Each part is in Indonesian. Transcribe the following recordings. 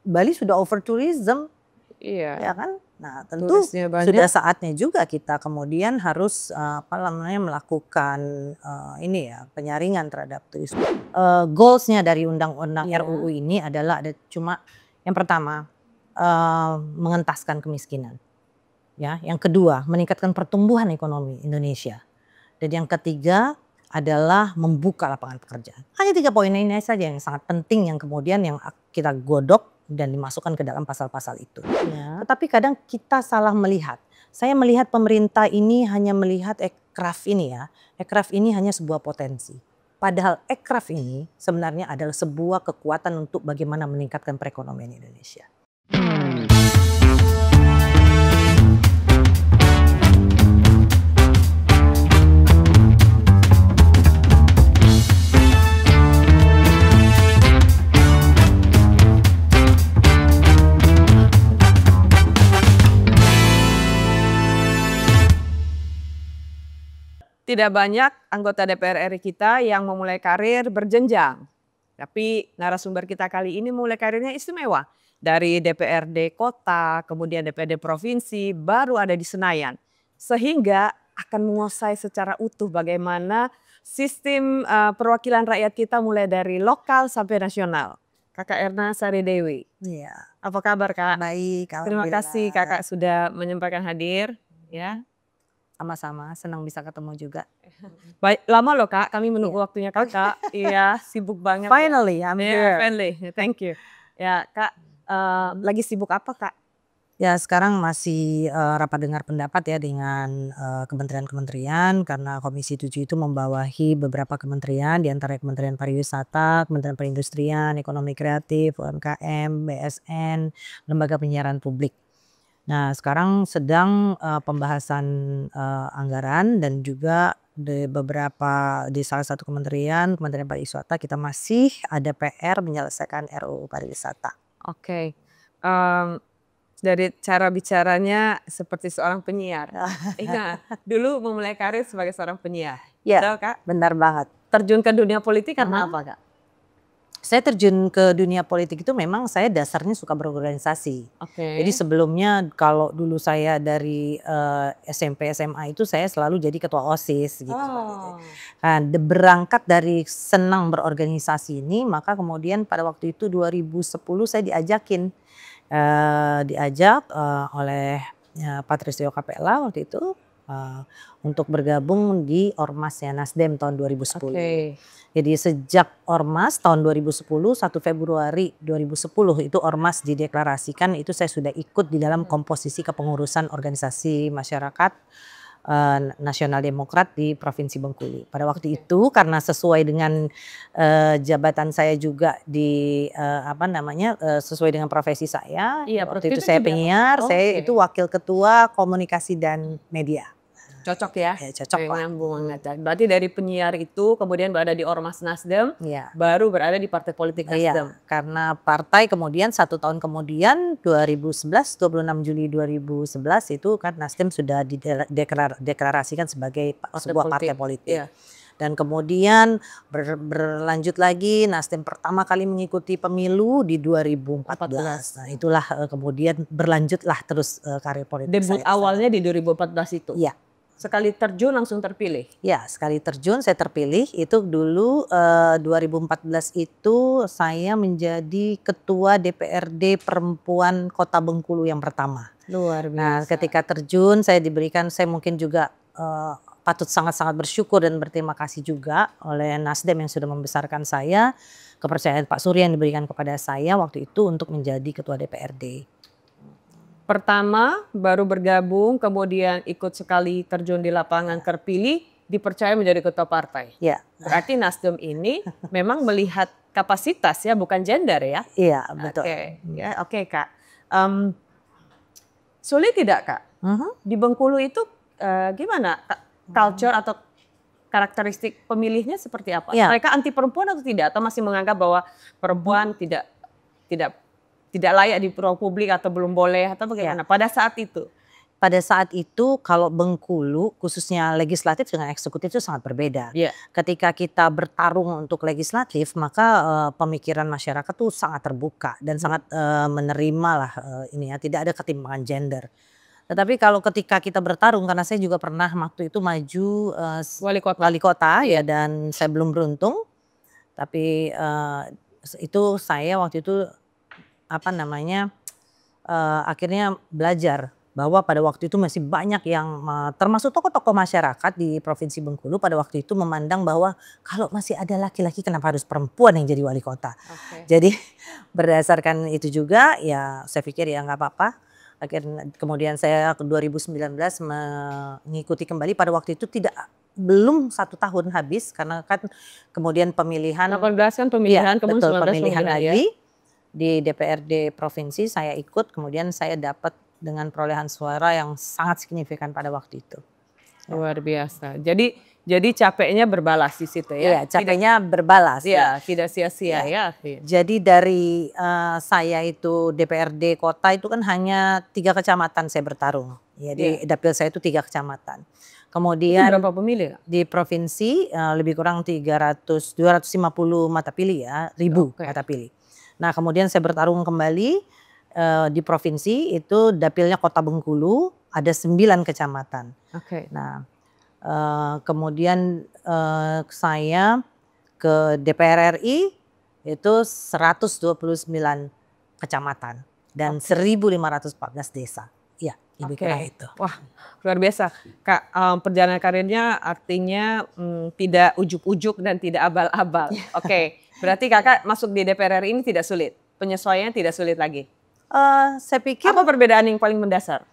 Bali sudah over tourism, Iya. ya kan? Nah, tentu Turisnya banyak. sudah saatnya juga kita kemudian harus melakukan ini ya, penyaringan terhadap turisme. Goalsnya dari undang-undang Iya. RUU ini adalah ada cuma yang pertama mengentaskan kemiskinan, ya. Yang kedua meningkatkan pertumbuhan ekonomi Indonesia, dan yang ketiga adalah membuka lapangan pekerjaan. Hanya 3 poin ini saja yang sangat penting yang kemudian yang kita godok dan dimasukkan ke dalam pasal-pasal itu. Ya. Tetapi kadang kita salah melihat. Saya melihat pemerintah ini hanya melihat ekraf ini ya. Ekraf ini hanya sebuah potensi. Padahal ekraf ini sebenarnya adalah sebuah kekuatan untuk bagaimana meningkatkan perekonomian Indonesia. Tidak banyak anggota DPR RI kita yang memulai karir berjenjang. Tapi narasumber kita kali ini mulai karirnya istimewa. Dari DPRD kota, kemudian DPRD provinsi, baru ada di Senayan. Sehingga akan menguasai secara utuh bagaimana sistem perwakilan rakyat kita mulai dari lokal sampai nasional. Kakak Erna Sari Dewi. Iya. Apa kabar Kak? Baik, Terima kasih Kakak sudah menyempatkan hadir. Ya. Sama-sama, senang bisa ketemu juga. Baik, lama loh Kak, kami menunggu waktunya Kakak. Iya, sibuk banget. Finally, I'm here. Finally, thank you. Ya Kak, lagi sibuk apa Kak? Ya sekarang masih rapat dengar pendapat ya dengan kementerian-kementerian, karena Komisi 7 itu membawahi beberapa kementerian, di antara Kementerian Pariwisata, Kementerian Perindustrian, Ekonomi Kreatif, UMKM, BSN, Lembaga Penyiaran Publik. Nah sekarang sedang pembahasan anggaran, dan juga di salah satu Kementerian Pariwisata kita masih ada PR menyelesaikan RUU Pariwisata. Oke. Dari cara bicaranya seperti seorang penyiar. Ingat, dulu memulai karir sebagai seorang penyiar. Ya, Betul Kak? benar banget. Terjun ke dunia politik karena apa Kak? Saya terjun ke dunia politik itu memang saya dasarnya suka berorganisasi. Oke. Jadi sebelumnya kalau dulu saya dari SMP SMA itu saya selalu jadi ketua OSIS gitu. Nah, berangkat dari senang berorganisasi ini, maka kemudian pada waktu itu 2010 saya diajak oleh Patrisio Capella waktu itu untuk bergabung di Ormasnya Nasdem tahun 2010. Oke. Jadi sejak Ormas tahun 2010, 1 Februari 2010 itu Ormas dideklarasikan, itu saya sudah ikut di dalam komposisi kepengurusan organisasi masyarakat Nasional Demokrat di Provinsi Bengkulu. Pada waktu itu karena sesuai dengan jabatan saya juga di sesuai dengan profesi saya. Iya, waktu itu saya penyiar, saya itu wakil ketua komunikasi dan media. Cocok ya? Ya cocok lah. Nyambung. Berarti dari penyiar itu kemudian berada di Ormas Nasdem, baru berada di partai politik Nasdem. Iya, karena partai kemudian 1 tahun kemudian 2011, 26 Juli 2011 itu kan Nasdem sudah dideklarasikan sebagai sebuah partai politik. Iya. Dan kemudian berlanjut lagi, Nasdem pertama kali mengikuti pemilu di 2014. Nah itulah kemudian berlanjutlah terus karir politik Debut awalnya di 2014 itu? Iya. Sekali terjun langsung terpilih? Ya, sekali terjun saya terpilih. Itu dulu 2014 itu saya menjadi ketua DPRD Perempuan Kota Bengkulu yang pertama. Luar biasa. Nah ketika terjun saya mungkin juga patut sangat-sangat bersyukur dan berterima kasih juga oleh Nasdem yang sudah membesarkan saya. Kepercayaan Pak Surya yang diberikan kepada saya waktu itu untuk menjadi ketua DPRD. Pertama baru bergabung, kemudian ikut sekali terjun di lapangan terpilih, dipercaya menjadi ketua partai. Ya. Berarti Nasdem ini memang melihat kapasitas ya, bukan gender ya? Iya betul. Oke Kak. Sulit tidak Kak? Di Bengkulu itu gimana? Culture atau karakteristik pemilihnya seperti apa? Ya. Mereka anti perempuan atau tidak? Atau masih menganggap bahwa perempuan tidak layak di ruang publik atau belum boleh atau bagaimana pada saat itu? pada saat itu kalau Bengkulu khususnya legislatif dengan eksekutif itu sangat berbeda. Iya. Ketika kita bertarung untuk legislatif maka pemikiran masyarakat tuh sangat terbuka dan sangat menerima lah ini ya, tidak ada ketimpangan gender. Tetapi kalau ketika kita bertarung karena saya juga pernah waktu itu maju Wali kota. wali kota ya Iya. dan saya belum beruntung. Tapi itu saya waktu itu apa namanya akhirnya belajar bahwa pada waktu itu masih banyak yang termasuk tokoh-tokoh masyarakat di Provinsi Bengkulu pada waktu itu memandang bahwa kalau masih ada laki-laki kenapa harus perempuan yang jadi wali kota. Oke. Jadi berdasarkan itu juga ya saya pikir ya nggak apa-apa. Akhirnya kemudian saya ke 2019 mengikuti kembali pada waktu itu belum 1 tahun habis karena kan kemudian pemilihan 18 kan pemilihan, ya, kemudian betul 19 pemilihan pemilihan ya. lagi di DPRD provinsi saya ikut kemudian saya dapat dengan perolehan suara yang sangat signifikan pada waktu itu. Luar biasa. Jadi capeknya berbalas di situ ya. Iya, capeknya berbalas Iya, tidak sia-sia ya. Jadi dari saya itu DPRD kota itu kan hanya 3 kecamatan saya bertarung. Ya, di dapil saya itu 3 kecamatan. Itu Kemudian berapa pemilih? di provinsi lebih kurang 250 mata pilih ya, 1000 Oke. mata pilih. Nah kemudian saya bertarung kembali di provinsi itu dapilnya Kota Bengkulu ada 9 kecamatan. Oke. Nah kemudian saya ke DPR RI itu 129 kecamatan dan 1514 desa. Ya, lebih kurang itu. Wah, luar biasa. Kak, perjalanan karirnya artinya tidak ujuk-ujuk dan tidak abal-abal. Oke, berarti Kakak masuk di DPR RI ini tidak sulit. Penyesuaiannya tidak sulit lagi. Saya pikir Apa perbedaan yang paling mendasar?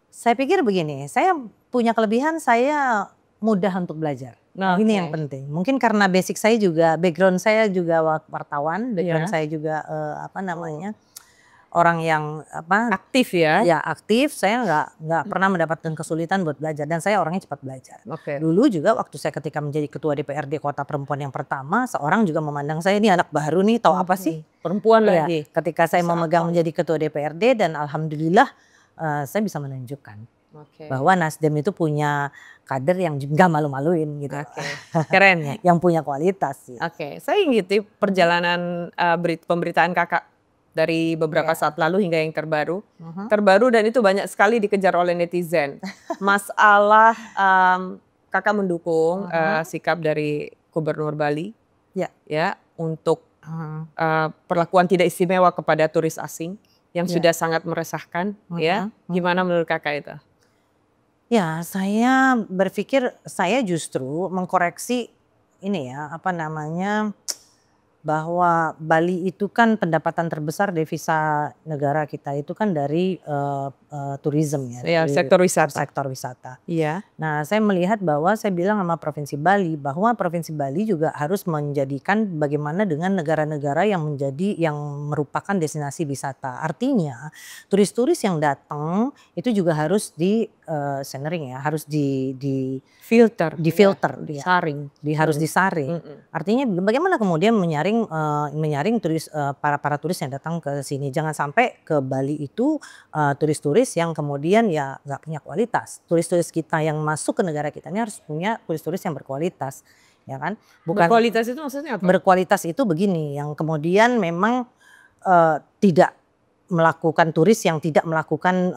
Saya pikir begini, saya punya kelebihan saya mudah untuk belajar. Nah, Ini oke. yang penting. Mungkin karena basic saya juga, background saya juga wartawan, background Iya. saya juga apa namanya orang yang apa Aktif ya. ya aktif. Saya nggak pernah mendapatkan kesulitan buat belajar dan saya orangnya cepat belajar. Oke. Dulu juga waktu saya ketika menjadi ketua DPRD Kota Perempuan yang pertama, seorang juga memandang saya ini anak baru nih, tahu apa sih? Perempuan Iya, lagi. ketika saya Bisa memegang apa? menjadi ketua DPRD dan alhamdulillah saya bisa menunjukkan Oke. bahwa Nasdem itu punya kader yang juga malu-maluin gitu. Oke. Keren ya. Yang punya kualitas sih. Oke, saya ngikuti perjalanan pemberitaan Kakak dari beberapa saat lalu hingga yang terbaru. Terbaru dan itu banyak sekali dikejar oleh netizen. Masalah Kakak mendukung sikap dari Gubernur Bali ya untuk perlakuan tidak istimewa kepada turis asing yang sudah sangat meresahkan ya. Gimana menurut Kakak itu? Ya, saya berpikir saya justru mengkoreksi ini ya, apa namanya, bahwa Bali itu kan pendapatan terbesar devisa negara kita itu kan dari tourism ya. Ya, dari sektor wisata. Sektor wisata. Iya. Nah, saya melihat bahwa saya bilang sama Provinsi Bali bahwa Provinsi Bali juga harus menjadikan bagaimana dengan negara-negara yang merupakan destinasi wisata. Artinya turis-turis yang datang itu juga harus di centering ya, harus di Filter. filter, Disaring. harus disaring. Artinya bagaimana kemudian menyaring turis para turis yang datang ke sini. Jangan sampai ke Bali itu turis-turis yang kemudian ya nggak punya kualitas. Turis-turis kita yang masuk ke negara kita ini harus punya turis-turis yang berkualitas, ya kan? Berkualitas itu maksudnya apa? Berkualitas itu begini, yang kemudian memang tidak melakukan turis yang tidak melakukan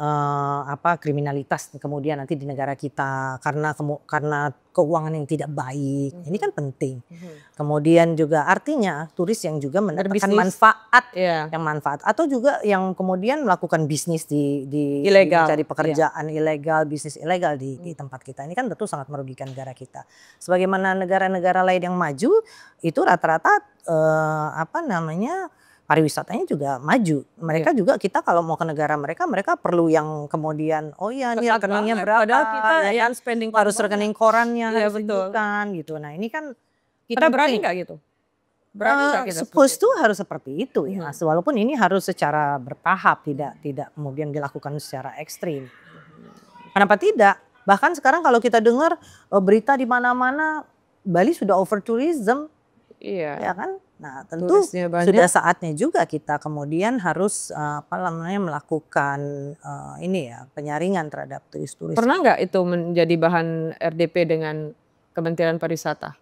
kriminalitas kemudian nanti di negara kita karena keuangan yang tidak baik. Ini kan penting. Kemudian juga artinya turis yang juga mendapatkan manfaat, yang manfaat atau juga yang kemudian melakukan bisnis di ilegal, mencari pekerjaan ilegal, bisnis ilegal di tempat kita. Ini kan tentu sangat merugikan negara kita. Sebagaimana negara-negara lain yang maju itu rata-rata pariwisatanya juga maju. Mereka juga kita kalau mau ke negara mereka perlu yang kemudian ini rekeningnya berapa. Padahal kita ya kan spending harus rekening korannya harus betul. tunjukkan gitu. Nah ini kan kita berani nggak gitu? Berani nggak kita? Supposed to harus seperti itu ya. Walaupun ini harus secara bertahap, tidak kemudian dilakukan secara ekstrim. Kenapa tidak? Bahkan sekarang kalau kita dengar berita di mana-mana Bali sudah over tourism. Iya. ya kan? Nah, tentu Turisnya sudah banyak. saatnya juga kita kemudian harus apa namanya melakukan ini ya penyaringan terhadap turis-turis. Pernah nggak itu menjadi bahan RDP dengan Kementerian Pariwisata?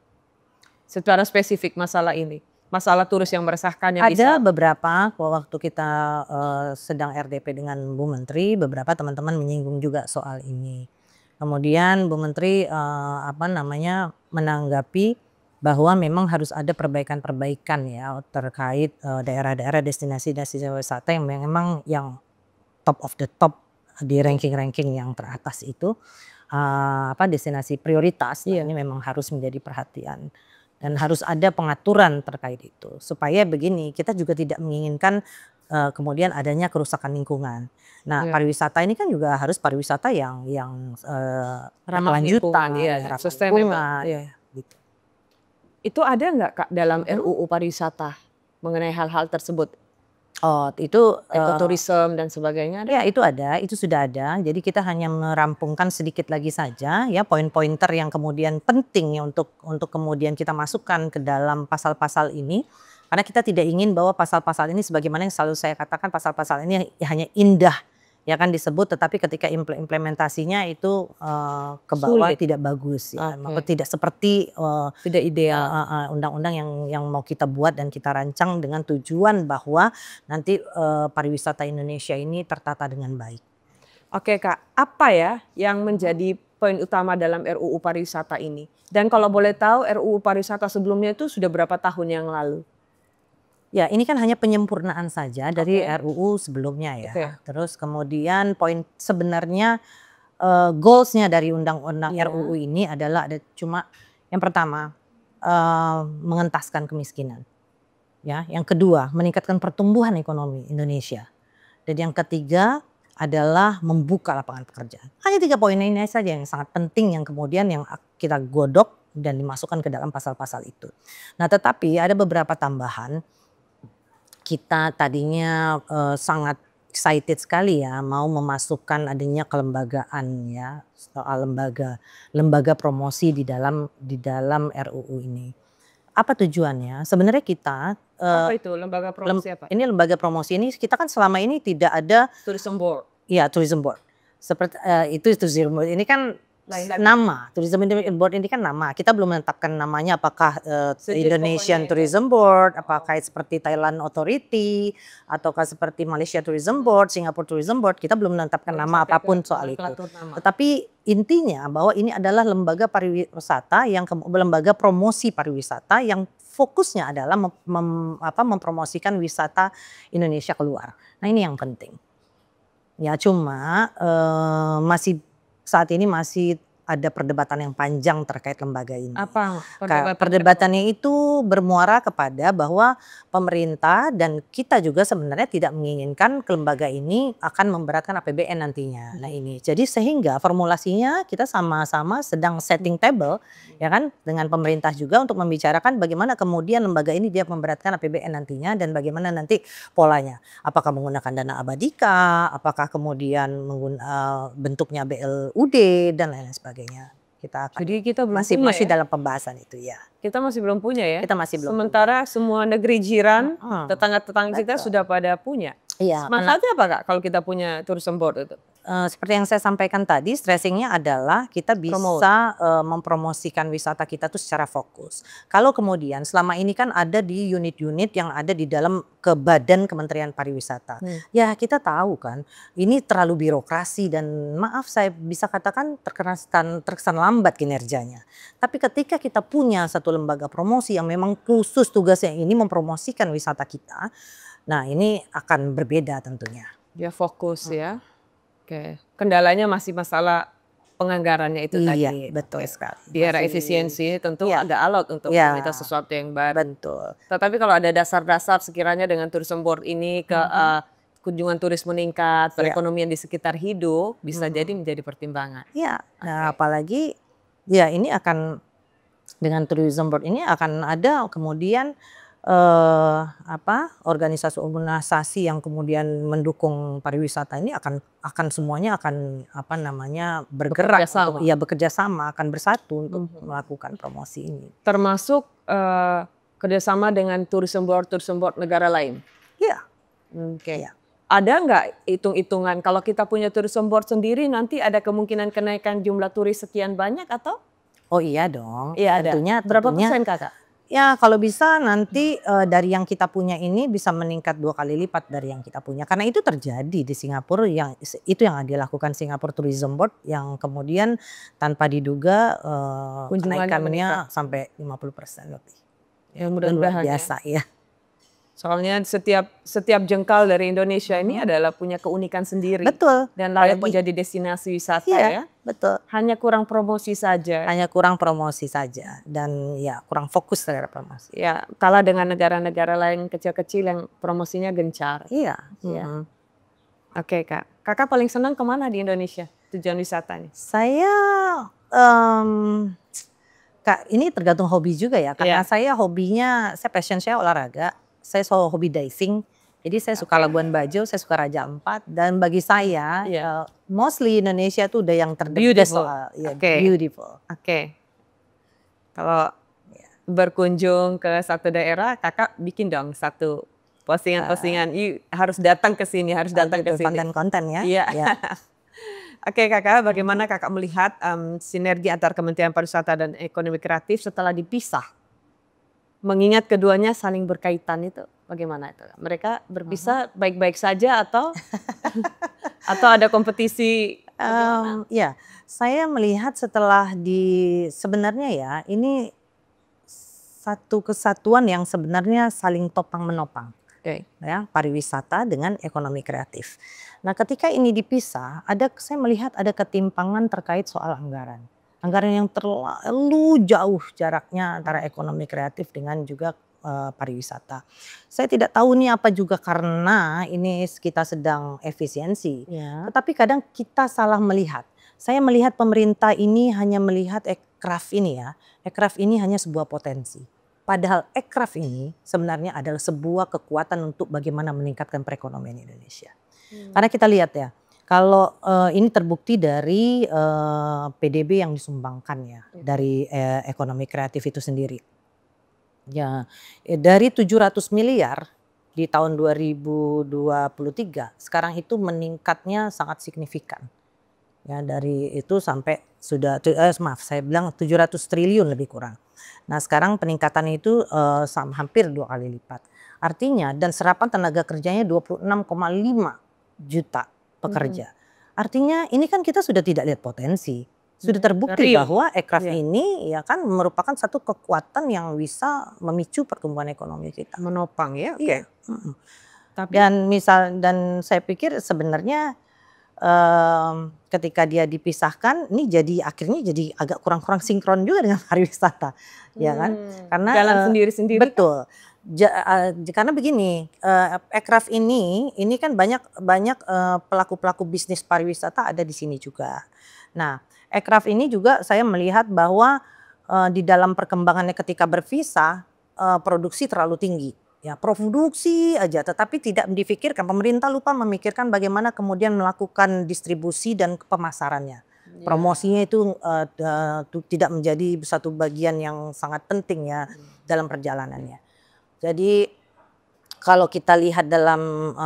Secara spesifik masalah ini, masalah turis yang meresahkan yang Ada bisa beberapa waktu kita sedang RDP dengan Bu Menteri, beberapa teman-teman menyinggung juga soal ini. Kemudian Bu Menteri apa namanya menanggapi bahwa memang harus ada perbaikan-perbaikan ya terkait daerah-daerah destinasi-destinasi wisata yang memang yang top of the top di ranking-ranking yang teratas itu apa destinasi prioritas. Nah, Iya. ini memang harus menjadi perhatian dan harus ada pengaturan terkait itu supaya begini kita juga tidak menginginkan kemudian adanya kerusakan lingkungan. Nah, Iya. pariwisata ini kan juga harus pariwisata yang Ramah berkelanjutan, lingkungan, iya, ramah sustainable, lingkungan, iya. gitu. Itu ada nggak Kak dalam RUU Pariwisata mengenai hal-hal tersebut? Oh, itu Ekoturism dan sebagainya ada? ya itu ada, itu sudah ada. Jadi kita hanya merampungkan sedikit lagi saja ya poin-pointer yang kemudian penting ya untuk kemudian kita masukkan ke dalam pasal-pasal ini. Karena kita tidak ingin bahwa pasal-pasal ini sebagaimana yang selalu saya katakan pasal-pasal ini hanya indah ya kan disebut tetapi ketika implementasinya itu ke bawah Sulit. tidak bagus ya. Oke. Tidak seperti Tidak ideal. undang-undang yang mau kita buat dan kita rancang dengan tujuan bahwa nanti pariwisata Indonesia ini tertata dengan baik. Oke Kak, apa ya yang menjadi poin utama dalam RUU Pariwisata ini? Dan kalau boleh tahu RUU Pariwisata sebelumnya itu sudah berapa tahun yang lalu? Ya, ini kan hanya penyempurnaan saja dari Oke. RUU sebelumnya ya. Oke. Terus kemudian poin sebenarnya goals-nya dari undang-undang Iya. RUU ini adalah ada cuma yang pertama mengentaskan kemiskinan. Ya, yang kedua meningkatkan pertumbuhan ekonomi Indonesia. Dan yang ketiga adalah membuka lapangan pekerjaan. Hanya 3 poin ini saja yang sangat penting yang kemudian yang kita godok dan dimasukkan ke dalam pasal-pasal itu. Nah, tetapi ada beberapa tambahan. Kita tadinya sangat excited sekali ya mau memasukkan adanya kelembagaan ya soal lembaga promosi di dalam RUU ini. Apa tujuannya? Sebenarnya kita Apa itu lembaga promosi apa? ini lembaga promosi ini kita kan selama ini tidak ada Tourism Board. ya tourism board. Seperti itu tourism board ini kan Lain lagi. nama tourism board ini kan nama. Kita belum menetapkan namanya apakah Sejak Indonesian pokoknya itu. Tourism Board, apakah seperti Thailand Authority, ataukah seperti Malaysia Tourism Board, Singapore Tourism Board. Kita belum menetapkan Belum nama sampai ke apapun soal itu. nomenklatur nama. Tetapi intinya bahwa ini adalah lembaga pariwisata lembaga promosi pariwisata yang fokusnya adalah mempromosikan wisata Indonesia keluar. Nah, ini yang penting. Ya cuma masih saat ini masih ada perdebatan yang panjang terkait lembaga ini. Apa Perdebatannya itu bermuara kepada bahwa pemerintah dan kita juga sebenarnya tidak menginginkan lembaga ini akan memberatkan APBN nantinya. Nah ini jadi sehingga formulasinya kita sama-sama sedang setting table ya kan dengan pemerintah juga untuk membicarakan bagaimana kemudian lembaga ini dia memberatkan APBN nantinya dan bagaimana nanti polanya. Apakah menggunakan dana abadika, apakah kemudian bentuknya BLUD dan lain-lain sebagainya. Kita akan Jadi kita belum masih punya ya? dalam pembahasan itu ya. Kita masih belum punya ya? Kita masih belum Sementara semua negeri jiran, tetangga-tetangga kita Betul. sudah pada punya. Iya, Manfaatnya apa Kak kalau kita punya tourism board itu? seperti yang saya sampaikan tadi, stressingnya adalah kita bisa mempromosikan wisata kita tuh secara fokus. Kalau kemudian selama ini kan ada di unit-unit yang ada di dalam badan Kementerian Pariwisata. Ya kita tahu kan ini terlalu birokrasi dan maaf saya bisa katakan terkesan lambat kinerjanya. Tapi ketika kita punya satu lembaga promosi yang memang khusus tugasnya ini mempromosikan wisata kita, nah ini akan berbeda tentunya. Dia fokus ya. Oke. Kendalanya masih masalah penganggarannya itu tadi. Iya, betul sekali. Di era efisiensi tentu agak alot untuk Iya. meminta sesuatu yang baru. Betul. Tetapi kalau ada dasar-dasar sekiranya dengan tourism board ini kunjungan turis meningkat, perekonomian di sekitar hidup bisa jadi menjadi pertimbangan. Iya. Nah, apalagi ya ini akan dengan tourism board ini akan ada kemudian organisasi yang kemudian mendukung pariwisata ini akan semuanya akan bergerak bekerja sama akan bersatu untuk melakukan promosi ini. Termasuk kerjasama dengan tourism board negara lain. Iya. Oke. Iya. Ada nggak hitung-hitungan kalau kita punya tourism board sendiri nanti ada kemungkinan kenaikan jumlah turis sekian banyak atau? Oh iya dong, Iya ada. tentunya Berapa tentunya persen Kakak? ya kalau bisa nanti, dari yang kita punya ini bisa meningkat 2 kali lipat dari yang kita punya. Karena itu terjadi di Singapura itu yang dilakukan Singapore Tourism Board yang kemudian tanpa diduga, Kunjungannya kenaikannya meningkat. sampai 50% lebih. Ya Itu luar mudah-mudahan ya. biasa ya. Soalnya setiap jengkal dari Indonesia ini adalah punya keunikan sendiri. Betul. Dan layak Apalagi menjadi destinasi wisata iya, ya. betul. Hanya kurang promosi saja. Hanya kurang promosi saja dan ya kurang fokus terhadap promosi. Ya, kalah dengan negara-negara lain kecil-kecil yang promosinya gencar. Iya. Iya. Oke Kak, Kakak paling senang kemana di Indonesia tujuan wisatanya? Saya, Kak, ini tergantung hobi juga ya, karena saya hobinya, passion saya olahraga, saya selalu hobi diving, jadi saya suka Labuan Bajo, saya suka Raja Ampat, dan bagi saya, mostly Indonesia tuh udah yang Beautiful. soal Oke. beautiful. Oke. Kalau berkunjung ke satu daerah, Kakak bikin dong satu postingan-postingan, harus datang ke sini, harus datang ke sini. Konten-konten ya. Iya. Ya. Oke Kakak, bagaimana Kakak melihat sinergi antar Kementerian Pariwisata dan Ekonomi Kreatif setelah dipisah? Mengingat keduanya saling berkaitan itu, bagaimana itu? Mereka berpisah baik-baik saja atau atau ada kompetisi? Ya, saya melihat setelah sebenarnya ya ini satu kesatuan yang sebenarnya saling topang menopang. Ya, pariwisata dengan ekonomi kreatif. Nah, ketika ini dipisah, saya melihat ada ketimpangan terkait soal anggaran. Anggaran yang terlalu jauh jaraknya antara ekonomi kreatif dengan juga pariwisata. Saya tidak tahu nih apa juga karena ini kita sedang efisiensi. Tetapi kadang kita salah melihat. Saya melihat pemerintah ini hanya melihat ekraf ini ya. Ekraf ini hanya sebuah potensi. Padahal ekraf ini sebenarnya adalah sebuah kekuatan untuk bagaimana meningkatkan perekonomian Indonesia. Karena kita lihat ya, kalau ini terbukti dari PDB yang disumbangkan ya dari ekonomi kreatif itu sendiri. Ya, dari 700 miliar di tahun 2023 sekarang itu meningkatnya sangat signifikan. Ya, dari itu sampai sudah saya bilang 700 triliun lebih kurang. Nah, sekarang peningkatan itu hampir 2 kali lipat. Artinya dan serapan tenaga kerjanya 26,5 juta pekerja. Artinya ini kan kita sudah tidak lihat potensi. Sudah terbukti bahwa ekraf ini ya kan merupakan satu kekuatan yang bisa memicu pertumbuhan ekonomi kita. Menopang ya. Iya. Dan saya pikir sebenarnya ketika dia dipisahkan ini akhirnya jadi agak kurang sinkron juga dengan pariwisata, ya kan? Karena jalan sendiri-sendiri. Betul. Karena begini, ekraf ini kan banyak pelaku-pelaku bisnis pariwisata ada di sini juga. Nah, ekraf ini juga saya melihat bahwa di dalam perkembangannya ketika berpisah produksi terlalu tinggi. Ya, produksi aja, tetapi tidak difikirkan. Pemerintah lupa memikirkan bagaimana kemudian melakukan distribusi dan pemasarannya. Promosinya itu tidak menjadi satu bagian yang sangat penting ya dalam perjalanannya. Jadi kalau kita lihat dalam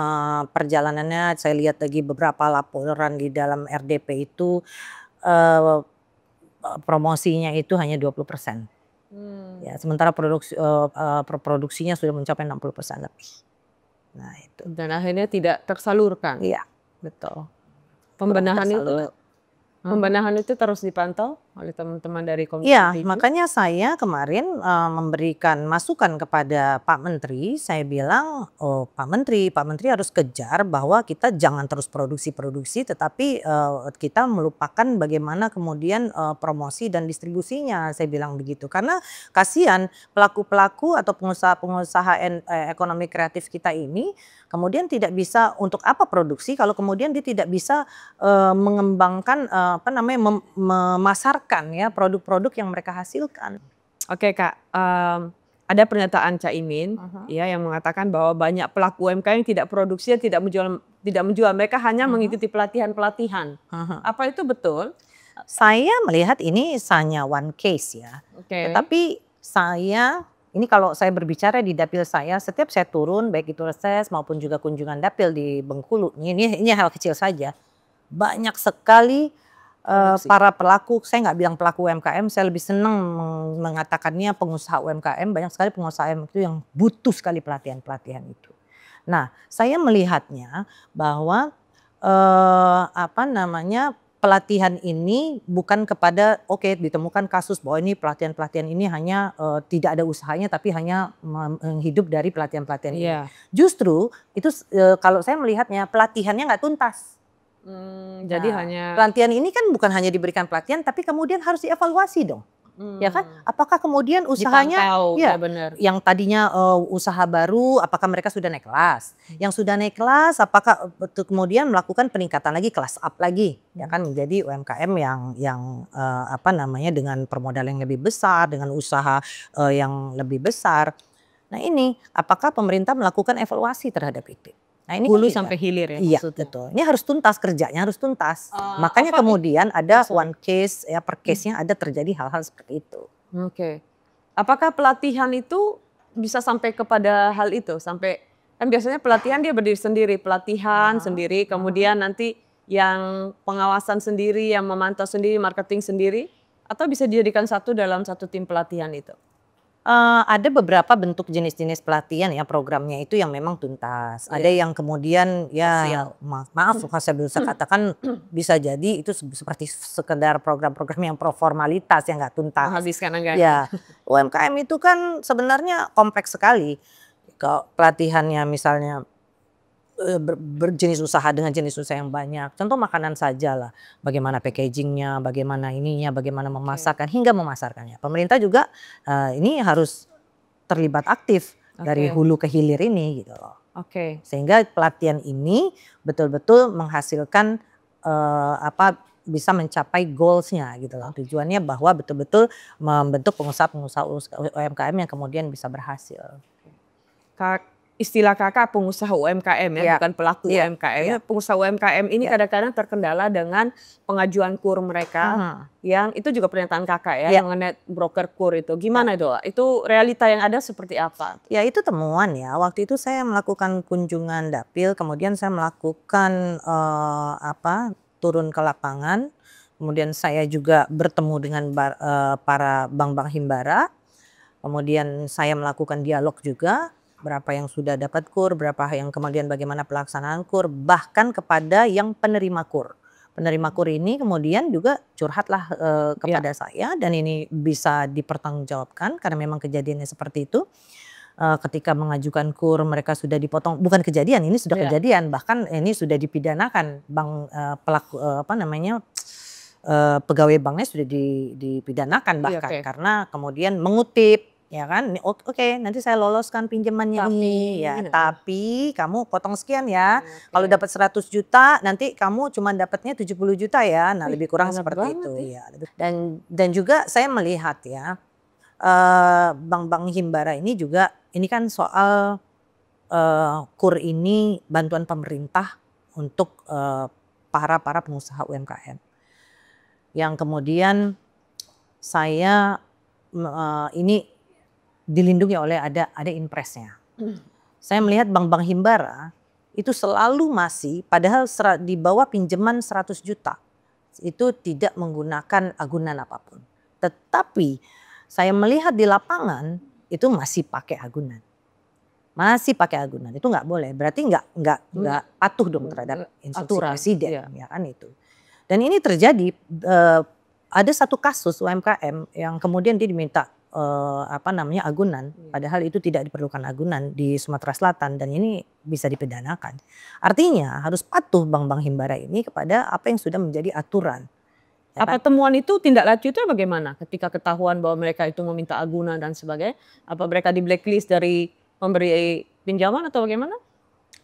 perjalanannya, saya lihat lagi beberapa laporan di dalam RDP itu promosinya itu hanya 20%. Ya, sementara produksinya sudah mencapai 60% lebih. Nah, itu. Dan akhirnya tidak tersalurkan. Iya, betul. Pembenahan itu terus dipantau oleh teman-teman dari Komisi 7. Iya, makanya saya kemarin memberikan masukan kepada Pak Menteri. Saya bilang, oh Pak Menteri harus kejar bahwa kita jangan terus produksi, tetapi kita melupakan bagaimana kemudian promosi dan distribusinya. Saya bilang begitu, karena kasihan pelaku-pelaku atau pengusaha ekonomi kreatif kita ini kemudian tidak bisa untuk apa produksi kalau kemudian dia tidak bisa mengembangkan memasarkan ya produk-produk yang mereka hasilkan. Oke Kak, ada pernyataan Caimin ya yang mengatakan bahwa banyak pelaku UMKM yang tidak produksi, tidak menjual, mereka hanya mengikuti pelatihan-pelatihan. Apa itu betul? Saya melihat ini hanya one case ya. Tetapi saya Ini kalau saya berbicara di dapil saya, setiap saya turun baik itu reses maupun juga kunjungan dapil di Bengkulu, ini hal kecil saja. Banyak sekali para pelaku, saya nggak bilang pelaku UMKM, saya lebih senang mengatakannya pengusaha UMKM. Banyak sekali pengusaha UMKM itu yang butuh sekali pelatihan-pelatihan itu. Nah, saya melihatnya bahwa pelatihan ini bukan kepada ditemukan kasus bahwa ini pelatihan-pelatihan ini hanya tidak ada usahanya tapi hanya hidup dari pelatihan-pelatihan ini. Justru itu kalau saya melihatnya pelatihannya nggak tuntas. Jadi hanya pelatihan ini kan bukan hanya diberikan pelatihan tapi kemudian harus dievaluasi dong. Ya kan? Apakah kemudian usahanya dipantau, ya benar. yang tadinya usaha baru apakah mereka sudah naik kelas? Yang sudah naik kelas apakah kemudian melakukan peningkatan lagi, kelas up lagi ya kan menjadi UMKM yang dengan permodalan yang lebih besar, dengan usaha yang lebih besar. Nah, ini apakah pemerintah melakukan evaluasi terhadap itu? Nah, ini hulu sampai hilir ya iya, maksudnya. betul. Ini harus tuntas, kerjanya harus tuntas. Makanya kemudian ada one case ya, per case-nya ada terjadi hal-hal seperti itu. Oke. Apakah pelatihan itu bisa sampai kepada hal itu? Sampai kan biasanya pelatihan dia berdiri sendiri, pelatihan sendiri, kemudian nanti yang pengawasan sendiri, yang memantau sendiri, marketing sendiri, atau bisa dijadikan satu dalam satu tim pelatihan itu? Ada beberapa bentuk jenis-jenis pelatihan ya, programnya itu yang memang tuntas. Ada yang kemudian ya maaf saya bisa katakan bisa jadi itu seperti sekedar program-program yang pro formalitas yang nggak tuntas. Menghabiskan anggaran. Ya, UMKM itu kan sebenarnya kompleks sekali. Kalau pelatihannya misalnya berjenis usaha dengan jenis usaha yang banyak. Contoh makanan saja lah, bagaimana packagingnya, bagaimana ininya, bagaimana memasarkan hingga memasarkannya. Pemerintah juga ini harus terlibat aktif dari hulu ke hilir ini gitu loh. Sehingga pelatihan ini betul-betul menghasilkan bisa mencapai goalsnya gitu loh. Tujuannya bahwa betul-betul membentuk pengusaha-pengusaha UMKM yang kemudian bisa berhasil. Istilah kakak pengusaha UMKM ya, bukan pelaku UMKM. Pengusaha UMKM ini kadang-kadang terkendala dengan pengajuan KUR mereka, yang itu juga pernyataan kakak ya, mengenai broker KUR itu. Gimana itu? Itu realita yang ada seperti apa? Ya itu temuan ya. Waktu itu saya melakukan kunjungan dapil, kemudian saya melakukan turun ke lapangan, kemudian saya juga bertemu dengan para bank-bank himbara, kemudian saya melakukan dialog juga. Berapa yang sudah dapat KUR, berapa yang kemudian bagaimana pelaksanaan KUR, bahkan kepada yang penerima KUR. Penerima KUR ini kemudian juga curhatlah kepada saya dan ini bisa dipertanggungjawabkan karena memang kejadiannya seperti itu. Ketika mengajukan KUR mereka sudah dipotong, bukan kejadian, ini sudah kejadian, bahkan ini sudah dipidanakan pelaku pegawai banknya sudah dipidanakan bahkan karena kemudian mengutip. Ya kan, oke, nanti saya loloskan pinjamannya ini ya, tapi kamu potong sekian ya. Kalau dapat 100 juta nanti kamu cuma dapatnya 70 juta ya. Nah, lebih kurang seperti itu ya. Dan juga saya melihat ya, bank-bank himbara ini juga ini kan soal KUR ini bantuan pemerintah untuk para pengusaha UMKM. Yang kemudian saya ini dilindungi oleh ada impresnya. Saya melihat bank-bank himbara itu selalu masih padahal di bawah pinjaman 100 juta itu tidak menggunakan agunan apapun. Tetapi saya melihat di lapangan itu masih pakai agunan. Masih pakai agunan. Itu nggak boleh. Berarti nggak patuh dong terhadap instruksi presiden ya kan itu. Dan ini terjadi ada satu kasus UMKM yang kemudian dia diminta agunan, padahal itu tidak diperlukan agunan di Sumatera Selatan dan ini bisa dipidanakan. Artinya harus patuh bank-bank himbara ini kepada apa yang sudah menjadi aturan. Ya apa temuan itu tindak lanjutnya bagaimana ketika ketahuan bahwa mereka itu meminta agunan dan sebagainya? Apa mereka di blacklist dari pemberi pinjaman atau bagaimana?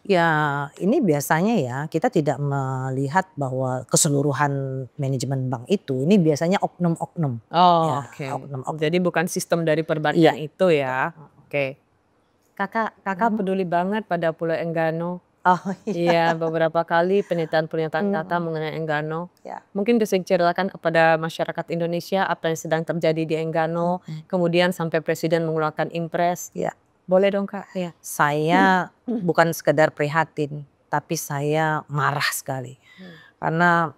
Ya ini biasanya ya kita tidak melihat bahwa keseluruhan manajemen bank itu, ini biasanya oknum-oknum. Oknum-oknum. Jadi bukan sistem dari perbankan itu ya. Kakak peduli banget pada Pulau Enggano. Oh Iya, beberapa kali pernyataan-pernyataan Kakak Mhm. mengenai Enggano. Ya. Mungkin bisa diceritakan kepada masyarakat Indonesia apa yang sedang terjadi di Enggano, Mhm. kemudian sampai presiden mengeluarkan impres. Ya. Boleh dong, Kak? Iya. Saya bukan sekedar prihatin, tapi saya marah sekali. Karena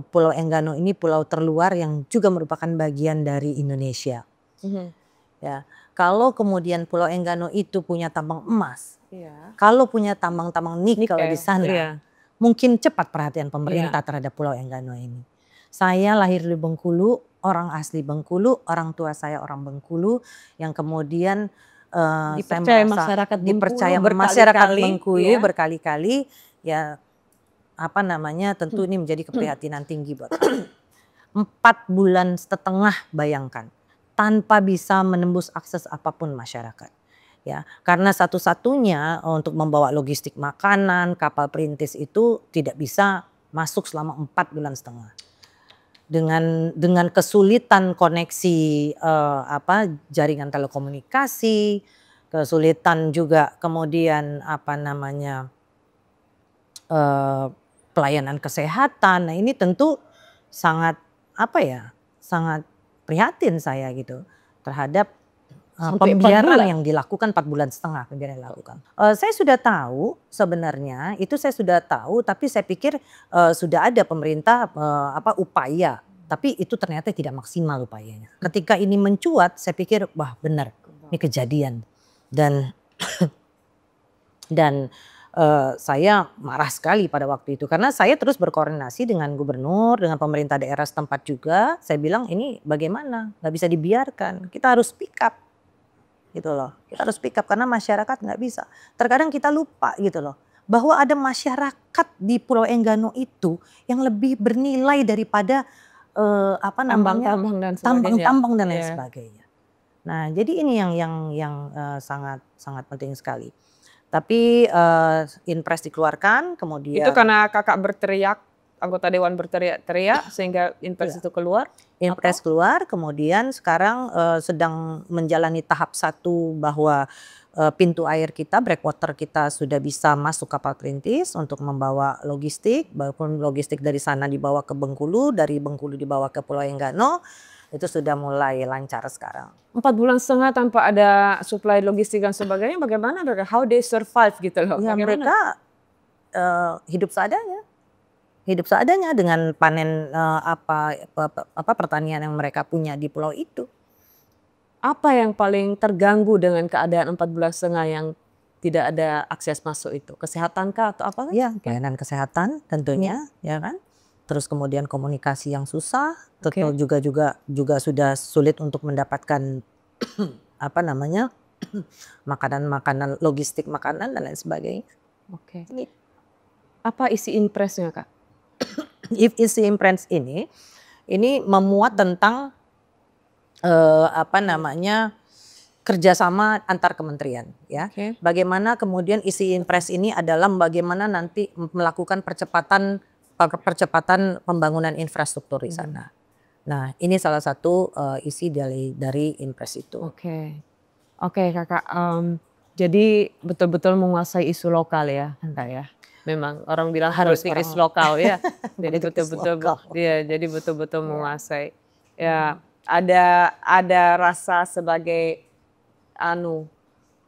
Pulau Enggano ini pulau terluar yang juga merupakan bagian dari Indonesia. Mhm. Ya, kalau kemudian Pulau Enggano itu punya tambang emas, Iya. kalau punya tambang-tambang nikel di Nikel, sana, iya. mungkin cepat perhatian Iya. pemerintah terhadap Pulau Enggano ini. Saya lahir di Bengkulu, orang asli Bengkulu, orang tua saya orang Bengkulu, yang kemudian saya Dipercaya merasa masyarakat Bengkulu dipercaya masyarakat berkali-kali, Bengkulu ya. berkali-kali, ya apa namanya, tentu ini menjadi keprihatinan tinggi buat kami. 4,5 bulan bayangkan, tanpa bisa menembus akses apapun masyarakat. Ya, karena satu-satunya untuk membawa logistik makanan, kapal perintis itu tidak bisa masuk selama 4,5 bulan. Dengan kesulitan koneksi jaringan telekomunikasi, kesulitan juga kemudian pelayanan kesehatan. Nah, ini tentu sangat sangat prihatin saya gitu terhadap Sampai 4 pembiaran bulan? yang dilakukan 4,5 bulan pembiaran yang dilakukan. Saya sudah tahu sebenarnya, itu saya sudah tahu, tapi saya pikir sudah ada pemerintah upaya, tapi itu ternyata tidak maksimal upayanya. Ketika ini mencuat, saya pikir wah benar ini kejadian dan dan saya marah sekali pada waktu itu karena saya terus berkoordinasi dengan gubernur, dengan pemerintah daerah setempat juga. Saya bilang ini bagaimana, nggak bisa dibiarkan, kita harus speak up gitu loh. Kita harus speak up karena masyarakat nggak bisa. Terkadang kita lupa gitu loh bahwa ada masyarakat di Pulau Enggano itu yang lebih bernilai daripada Tambang-tambang dan sebagainya. tambang-tambang dan lain Iya. sebagainya. Nah, jadi ini yang sangat sangat penting sekali. Tapi impres dikeluarkan Itu kemudian karena Kakak berteriak, anggota dewan berteriak-teriak sehingga impres Iya. itu keluar? Impres keluar kemudian sekarang sedang menjalani tahap 1 bahwa pintu air kita, breakwater kita sudah bisa masuk kapal perintis untuk membawa logistik, maupun logistik dari sana dibawa ke Bengkulu, dari Bengkulu dibawa ke Pulau Enggano, itu sudah mulai lancar sekarang. 4,5 bulan tanpa ada suplai logistik dan sebagainya, bagaimana mereka? How they survive gitu loh? Ya Bagaimana? mereka hidup seadanya dengan panen pertanian yang mereka punya di pulau itu. Apa yang paling terganggu dengan keadaan 4,5 bulan yang tidak ada akses masuk itu? Kesehatan kah atau apa? Ya, pelayanan kesehatan tentunya, ya kan. Terus kemudian komunikasi yang susah, tentu juga sudah sulit untuk mendapatkan makanan-makanan, logistik makanan dan lain sebagainya. Oke. Apa isi impresnya, Kak? Isi impres ini memuat tentang kerjasama antar kementerian, ya. Oke. Bagaimana kemudian isi impres ini adalah bagaimana nanti melakukan percepatan pembangunan infrastruktur di sana. Nah, ini salah satu isi dari impres itu. Oke, Kakak. Jadi betul-betul menguasai isu lokal ya, Kak ya. Memang orang bilang Harus politik is orang lokal ya. Jadi politik is betul-betul lokal. jadi betul-betul menguasai. Ya, ada rasa sebagai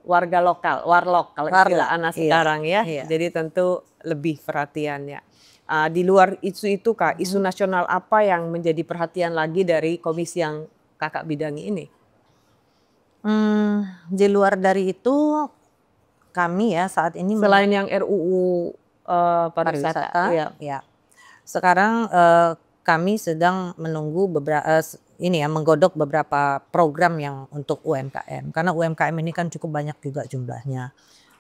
warga lokal, warlock kalau istilah anak sekarang ya. Iya. Jadi tentu lebih perhatiannya. Di luar isu itu Kak, isu nasional apa yang menjadi perhatian lagi dari komisi yang Kakak bidangi ini? Di luar dari itu kami ya saat ini Selain yang RUU pariwisata, ya. ya. Sekarang kami sedang menunggu menggodok beberapa program yang untuk UMKM. Karena UMKM ini kan cukup banyak juga jumlahnya.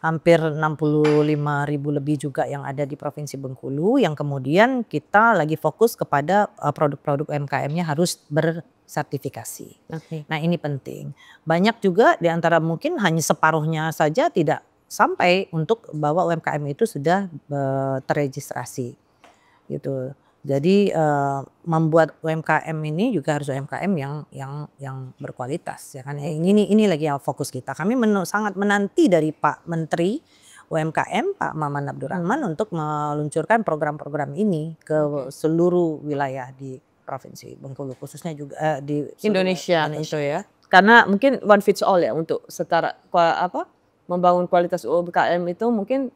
Hampir 65.000 lebih juga yang ada di Provinsi Bengkulu, yang kemudian kita lagi fokus kepada produk-produk UMKM-nya harus bersertifikasi. Nah, ini penting. Banyak juga di antara mungkin hanya separuhnya saja tidak sampai untuk bahwa UMKM itu sudah terregistrasi gitu. Jadi membuat UMKM ini juga harus UMKM yang berkualitas ya kan. Ini lagi fokus kita. Kami sangat menanti dari Pak Menteri UMKM Pak Maman Abdurrahman untuk meluncurkan program-program ini ke seluruh wilayah di Provinsi Bengkulu, khususnya juga di seluruh Indonesia tentu ya. Karena mungkin one fits all ya untuk setara membangun kualitas UMKM itu mungkin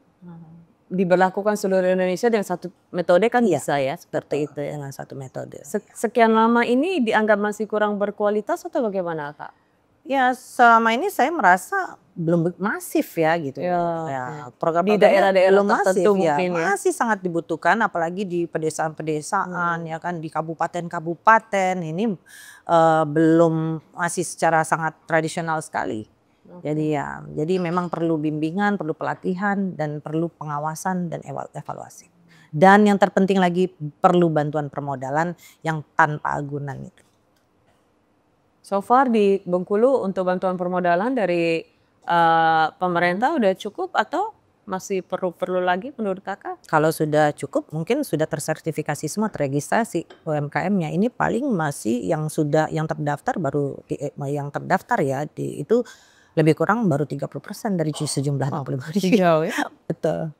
diberlakukan seluruh Indonesia dengan satu metode kan Iya, bisa ya seperti betul, itu ya. dengan satu metode. Sekian lama ini dianggap masih kurang berkualitas atau bagaimana Kak? Ya selama ini saya merasa belum masif ya gitu. Ya, Ya di program-programnya daerah-daerah belum masif tertentu ya, mungkin ya. masih sangat dibutuhkan apalagi di pedesaan-pedesaan ya kan, di kabupaten-kabupaten ini belum, masih secara sangat tradisional sekali. Jadi memang perlu bimbingan, perlu pelatihan dan perlu pengawasan dan evaluasi. Dan yang terpenting lagi perlu bantuan permodalan yang tanpa agunan itu. So far di Bengkulu untuk bantuan permodalan dari pemerintah udah cukup atau masih perlu lagi menurut Kakak? Kalau sudah cukup mungkin sudah tersertifikasi semua, terregistrasi UMKM-nya. Ini paling masih yang terdaftar baru yang terdaftar ya itu lebih kurang baru 30% dari sejumlah 65.000. Jauh ya. Betul.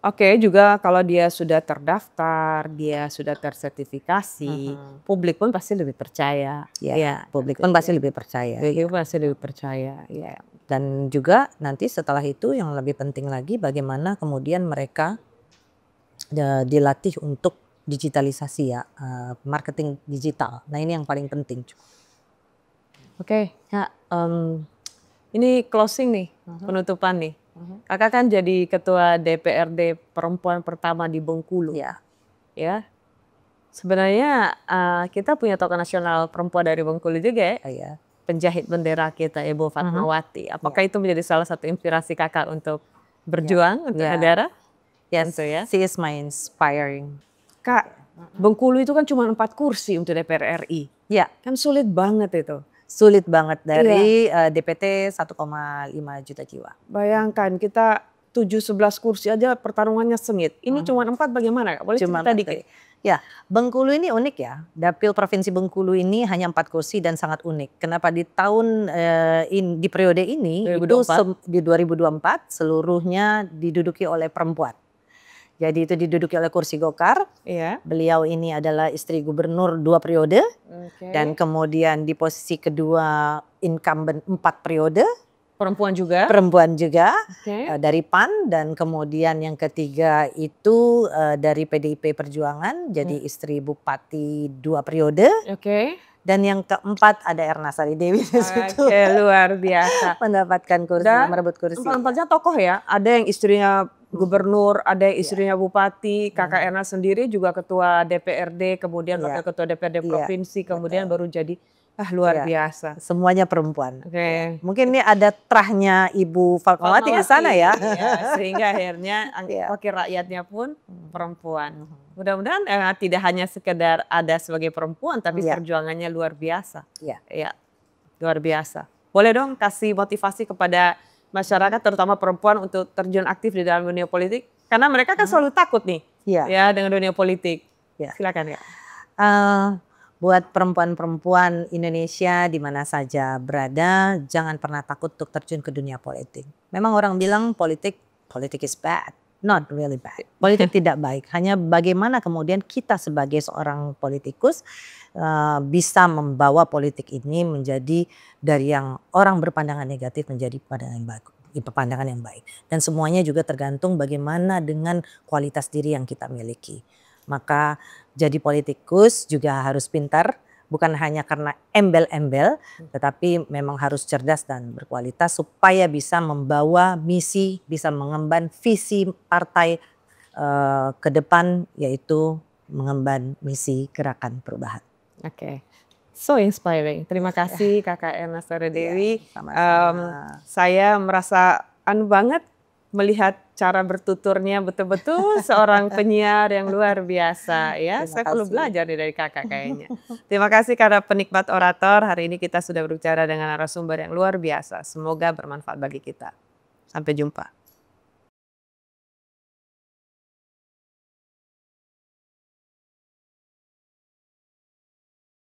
Oke, juga kalau dia sudah terdaftar, dia sudah tersertifikasi, publik pun pasti lebih percaya. Ya, publik pun pasti lebih percaya. Publik pasti lebih percaya. Ya. Dan juga nanti setelah itu yang lebih penting lagi bagaimana kemudian mereka dilatih untuk digitalisasi ya, marketing digital. Nah ini yang paling penting. Oke, Kak, ini closing nih, penutupan nih. Kakak kan jadi ketua DPRD perempuan pertama di Bengkulu. Ya. Sebenarnya kita punya tokoh nasional perempuan dari Bengkulu juga ya. Penjahit bendera kita Ibu Fatmawati. Apakah itu menjadi salah satu inspirasi Kakak untuk berjuang untuk negara? Yes, she is my inspiring. Kak, Bengkulu itu kan cuma 4 kursi untuk DPR RI. Ya. Kan sulit banget itu. Sulit banget dari DPT 1,5 juta jiwa. Bayangkan kita 7-11 kursi aja pertarungannya sengit. Ini cuma 4 bagaimana Kak? Boleh cerita dikit? Ya, Bengkulu ini unik ya. Dapil Provinsi Bengkulu ini hanya 4 kursi dan sangat unik. Kenapa di tahun di periode ini 2024. itu di 2024 seluruhnya diduduki oleh perempuan. Jadi itu diduduki oleh kursi Golkar. Beliau ini adalah istri gubernur 2 periode. Dan kemudian di posisi kedua incumbent 4 periode. Perempuan juga? Perempuan juga dari PAN, dan kemudian yang ketiga itu dari PDIP Perjuangan jadi istri bupati 2 periode. Dan yang keempat ada Erna Sari Dewi di situ. Luar biasa. Mendapatkan kursi, merebut kursi. Empat-empatnya tokoh ya. Ada yang istrinya gubernur, ada yang istrinya bupati, Kakak Erna sendiri juga ketua DPRD, kemudian wakil ketua DPRD provinsi, kemudian baru jadi luar biasa. Semuanya perempuan. Mungkin ini ada terahnya Ibu Fatmawati di sana ya. Sehingga akhirnya wakil rakyatnya pun perempuan. Mudah-mudahan tidak hanya sekedar ada sebagai perempuan, tapi perjuangannya luar biasa. Luar biasa. Boleh dong kasih motivasi kepada masyarakat terutama perempuan untuk terjun aktif di dalam dunia politik? Karena mereka kan selalu takut nih ya dengan dunia politik. Silakan ya. Buat perempuan-perempuan Indonesia di mana saja berada, jangan pernah takut untuk terjun ke dunia politik. Memang orang bilang politik is bad. Not really bad. Politik tidak baik. Hanya bagaimana kemudian kita sebagai seorang politikus bisa membawa politik ini menjadi dari yang orang berpandangan negatif menjadi pandangan yang baik. Dan semuanya juga tergantung bagaimana dengan kualitas diri yang kita miliki. Maka jadi politikus juga harus pintar, bukan hanya karena embel-embel, tetapi memang harus cerdas dan berkualitas supaya bisa membawa misi, bisa mengemban visi partai ke depan, yaitu mengemban misi gerakan perubahan. So inspiring. Terima kasih Kakak Erna Sari Dewi. Saya merasa banget melihat cara bertuturnya betul-betul seorang penyiar yang luar biasa ya. Saya perlu belajar dari Kakak kayaknya. Terima kasih karena penikmat orator. Hari ini kita sudah berbicara dengan narasumber yang luar biasa. Semoga bermanfaat bagi kita. Sampai jumpa.